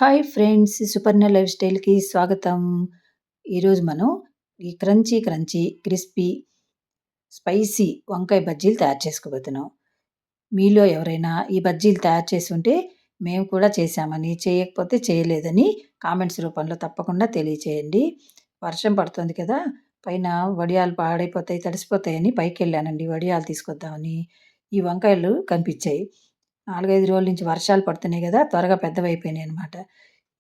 Hi friends! Suparna life స్టైల్‌కి స్వాగతం. ఈరోజు మనం ఈ క్రంచీ క్రంచీ, క్రిస్పీ, స్పైసీ వంకాయ బజ్జీలు తయారు చేసుకోబోతున్నాం. మీలో ఎవరైనా ఈ బజ్జీలు తయారు చేసుంటే మేము కూడా చేశామని, చేయకపోతే చేయలేదని కామెంట్స్ రూపంలో తప్పకుండా తెలియచేయండి. వర్షం పడుతుంది కదా! పైన వడియాలు పాడైపోతాయి, తడిసిపోతాయని పైకెళ్ళానండి వడియాలు తీసుకొద్దామని. ఈ వంకాయలు కనిపిచ్చాయి. 4, 5 రోజుల నుంచి వర్షాలు పడుతున్నాయి గదా! త్వరగా పెద్దవైపోయినాయనమాట.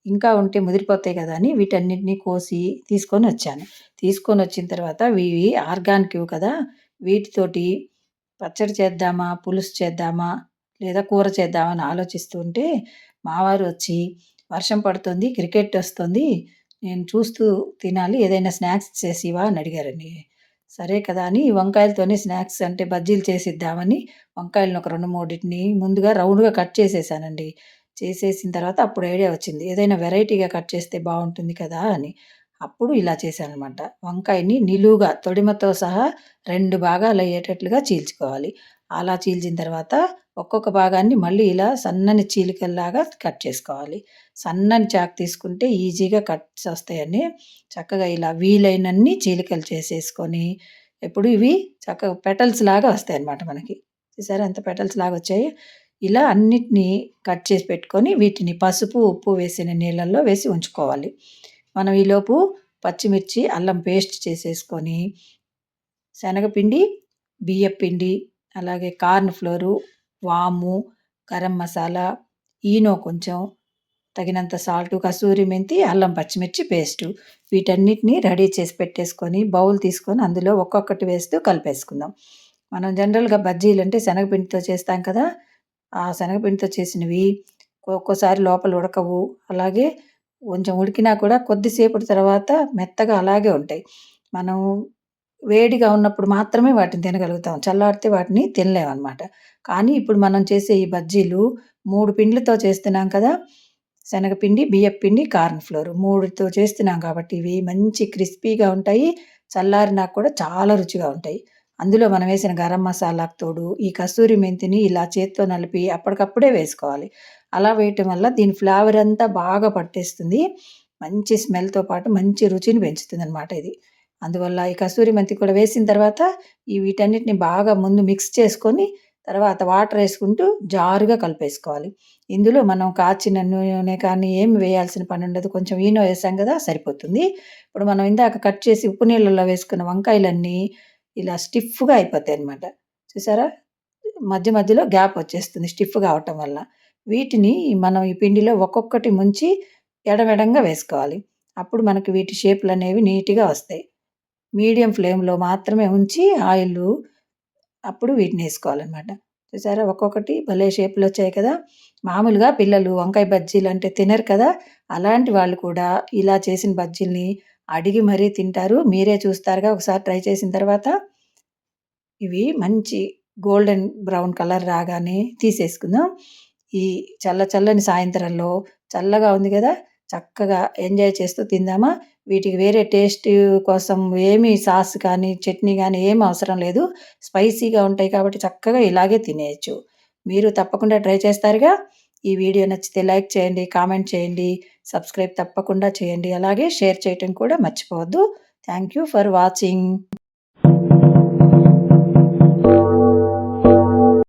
ఇంకా ఉంటే ముదిరిపోతాయి గదా! అని వీటన్నిటిని కోసి తీసుకొనొచ్చాను. తీసుకొనొచ్చిన తర్వాత ఇవి ఆర్గానిక్‌వి కదా! వీటితోటి పచ్చడి చేద్దామా? పులుసు చేద్దామా? లేదా కూర చేద్దామా? అని ఆలోచిస్తూ ఉంటే మా వారు వచ్చి, "వర్షం పడుతుంది, క్రికెట్ ఒస్తుంది. నేను చూస్తూ తినాలి. ఏదైనా స్నాక్స్ చేసివా?" అని అడిగారండి. సరే కదా! అని వంకాయలతోనే స్నాక్స్ అంటే బజ్జీలు చేసిద్దామని వంకాయలను ఒక 2, 3 ముందుగా రౌండ్‌గా కట్ చేసేసానండి. చేసేసిన తర్వాత అప్పుడు ఐడియా వచ్చింది. ఏదైనా వెరైటీగా కట్ చేస్తే బావుంటుంది కదా! అని. అప్పుడు ఇలా చేశాననమాట. వంకాయని నిలువుగా తొడిమతో సహా 2 భాగాలయ్యేటట్లుగా చీల్చుకోవాలి. అలా చీల్చిన తర్వాత ఒక్కొక్క భాగాన్ని మళ్ళీ ఇలా సన్నని చీలికల్లాగా కట్ చేసుకోవాలి. సన్నని చాకు తీసుకుంటే ఈజీగా కట్స్ వస్తాయండి. చక్కగా ఇలా వీలైనన్ని చీలికలు చేసేసుకొని, ఇప్పుడు ఇవి చక్కగా పెటల్స్ లాగా వస్తాయన్నమాట మనకి. చూసారా ఎంత పెటల్స్ లాగా వచ్చాయో? ఇలా అన్నిటిని కట్ చేసి పెట్టుకొని, వీటిని పసుపు, ఉప్పు వేసిన నీళ్ళల్లో వేసి ఉంచుకోవాలి. మనం ఈలోపు పచ్చిమిర్చి, అల్లం పేస్ట్ చేసేసుకొని, శనగపిండి, బియ్యపిండి, అలాగే కార్న్ ఫ్లోరు, వాము, గరం మసాలా, ఈనో కొంచెం, తగినంత సాల్టు, కసూరి మెంతి, అల్లం పచ్చిమిర్చి పేస్టు వీటన్నిటిని రెడీ చేసి పెట్టేసుకొని, బౌల్ తీసుకొని అందులో ఒక్కొక్కటి వేస్తూ కలిపేసుకుందాం. మనం జనరల్‌గా బజ్జీలంటే శనగపిండితో చేస్తాం కదా! ఆ శనగపిండితో చేసినవి ఒక్కోసారి లోపల ఉడకవు. అలాగే కొంచెం ఉడికినా కూడా కొద్దిసేపటి తర్వాత మెత్తగా అలాగే ఉంటాయి. మనం వేడిగా ఉన్నప్పుడు మాత్రమే వాటిని తినగలుగుతాం. చల్లారితే వాటిని తినలేమనమాట. కానీ ఇప్పుడు మనం చేసే ఈ బజ్జీలు 3 పిండిలతో చేస్తున్నాం కదా! శనగపిండి, బియ్యపిండి, కార్న్ ఫ్లోర్ 3తో చేస్తున్నాం కాబట్టి ఇవి మంచి క్రిస్పీగా ఉంటాయి. చల్లారినా కూడా చాలా రుచిగా ఉంటాయి. అందులో మనం వేసిన గరం మసాలాకు తోడు ఈ కస్తూరి మెంతిని ఇలా చేత్తో నలిపి అప్పటికప్పుడే వేసుకోవాలి. అలా వేయటం వల్ల దీని ఫ్లేవర్ అంతా బాగా పట్టేస్తుంది. మంచి స్మెల్‌తో పాటు మంచి రుచిని పెంచుతుందనమాట ఇది. అందువల్ల ఈ కస్తూరి మెంతి కూడా వేసిన తర్వాత వీటన్నిటిని బాగా ముందు మిక్స్ చేసుకొని తర్వాత వాటర్ ఏసుకుంటూ జారుగా కలిపేసుకోవాలి. ఇందులో మనం కాచిన నూనె కానీ ఏమి వేయాల్సిన పనుండదు. కొంచెం ఈనో ఏసాం గదా! సరిపోతుంది. ఇప్పుడు మనం ఇందాక కట్ చేసి ఉప్పు నీళ్ళలో వేసుకున్న వంకాయలన్నీ ఇలా స్టిఫ్‌గా అయిపోతాయన్నమాట. చూసారా? మధ్య మధ్యలో గ్యాప్ వచ్చేస్తుంది స్టిఫ్‌గా అవ్వటం వల్ల. వీటిని మనం ఈ పిండిలో ఒక్కొక్కటి ముంచి ఎడమెడంగా వేసుకోవాలి. అప్పుడు మనకి వీటి షేపులనేవి నీట్‌గా వస్తాయి. మీడియం ఫ్లేమ్‌లో మాత్రమే ఉంచి ఆయిలు అప్పుడు వీటినేసుకోవాలనమాట. చూసారా ఒక్కొక్కటి భలే షేపులొచ్చాయి కదా! మామూలుగా పిల్లలు వంకాయ బజ్జీలంటే తినరు కదా! అలాంటి వాళ్ళు కూడా ఇలా చేసిన బజ్జీలని అడిగి మరీ తింటారు. మీరే చూస్తారుగా ఒకసారి ట్రై చేసిన తర్వాత. ఇవి మంచి గోల్డెన్ బ్రౌన్ కలర్ రాగానే తీసేసుకుందాం. ఈ చల్లని సాయంత్రంలో చల్లగా ఉంది గదా! చక్కగా ఎంజాయ్ చేస్తూ తిందామా? వీటికి వేరే టేస్ట్ కోసం ఏమి సాస్ కానీ, చట్నీ గానీ ఏమి అవసరం లేదు. స్పైసీగా ఉంటాయి కాబట్టి చక్కగా ఇలాగే తినేయొచ్చు. మీరు తప్పకుండా ట్రై చేస్తారుగా? ఈ వీడియో నచ్చితే లైక్ చేయండి, కామెంట్ చేయండి, సబ్స్క్రైబ్ తప్పకుండా చేయండి. అలాగే షేర్ చేయటం కూడా మర్చిపోవద్దు. Thank you for watching.